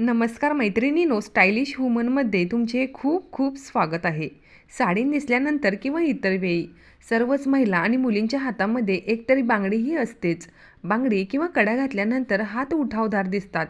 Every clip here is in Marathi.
नमस्कार मैत्रिणींनो, स्टायलिश वुमनमध्ये तुमचे खूप खूप स्वागत आहे. साडी नेसल्यानंतर किंवा इतर वेळी सर्वच महिला आणि मुलींच्या हातामध्ये एकतरी बांगडीही असतेच. बांगडी किंवा कडा घातल्यानंतर हात उठावदार दिसतात.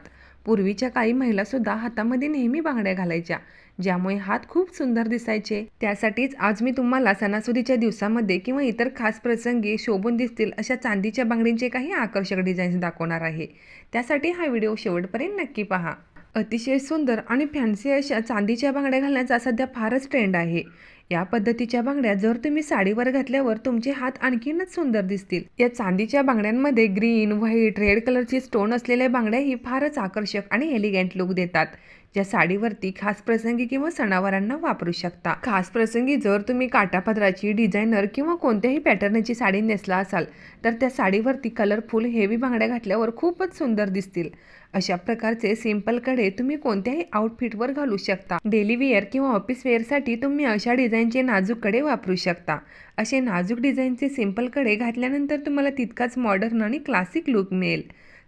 पूर्वीच्या काळी महिलासुद्धा हातामध्ये नेहमी बांगड्या घालायच्या, ज्यामुळे हात खूप सुंदर दिसायचे. त्यासाठीच आज मी तुम्हाला सणासुदीच्या दिवसामध्ये किंवा इतर खास प्रसंगी शोभून दिसतील अशा चांदीच्या बांगडींचे काही आकर्षक डिझाईन्स दाखवणार आहे. त्यासाठी हा व्हिडिओ शेवटपर्यंत नक्की पहा. अतिशय सुंदर आणि फॅन्सी अशा चांदीच्या बांगड्या घालण्याचा सध्या फारच ट्रेंड आहे. या पद्धतीच्या बांगड्या जर तुम्ही साडीवर घातल्यावर तुमचे हात आणखीनच सुंदर दिसतील. या चांदीच्या बांगड्यांमध्ये ग्रीन, व्हाईट, रेड कलरची स्टोन असलेल्या बांगड्याही फारच आकर्षक आणि एलिगंट लुक देतात, ज्या साडीवरती खास प्रसंगी किंवा सणावारांना वापरू शकता. खास प्रसंगी जर तुम्ही काठापदराची, डिझायनर किंवा कोणत्याही पॅटर्नची साडी नेसला असाल तर त्या साडीवरती कलरफुल हेवी बांगड्या घातल्यावर खूपच सुंदर दिसतील. अशा प्रकारचे सिंपल कडे तुम्ही कोणत्याही आउटफिटवर घालू शकता. डेली वेअर किंवा ऑफिस वेअरसाठी तुम्ही अशा डिझाईनचे नाजूक कडे वापरू शकता. असे नाजूक डिझाईनचे सिंपल कडे घातल्यानंतर तुम्हाला तितकाच मॉडर्न आणि क्लासिक लुक मिळेल.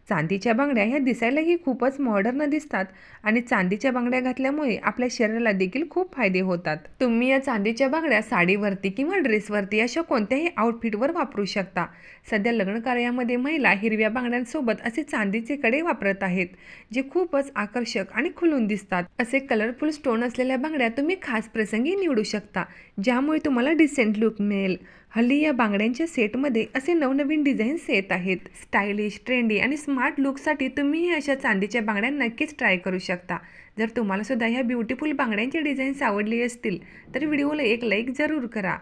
चांदीच्या बांगड्या ह्या दिसायलाही खूपच मॉडर्न दिसतात आणि चांदीच्या बांगड्या घातल्यामुळे आपल्या शरीराला देखील खूप फायदे होतात. तुम्ही या चांदीच्या बांगड्या साडीवरती किंवा ड्रेसवरती अशा कोणत्याही आउटफिटवर वापरू शकता. सध्या लग्न कार्यामध्ये महिला हिरव्या बांगड्यांसोबत असे चांदीचे कडे वापरत आहेत, जे खूपच आकर्षक आणि खुलून दिसतात. असे कलरफुल स्टोन असलेल्या बांगड्या तुम्ही खास प्रसंगी निवडू शकता, ज्यामुळे तुम्हाला डिसेंट लुक मिळेल. हल्ली या बांगड्यांच्या सेटमध्ये असे नवनवीन डिझाईन्स येत आहेत. स्टायलिश, ट्रेंडी आणि स्मार्ट लुकसाठी तुम्ही अशा चांदीच्या बांगड्या नक्कीच ट्राय करू शकता. जर तुम्हाला सुद्धा ह्या ब्युटिफुल बांगड्यांचे डिझाईन्स आवडले असतील तर व्हिडिओला एक लाईक जरूर करा.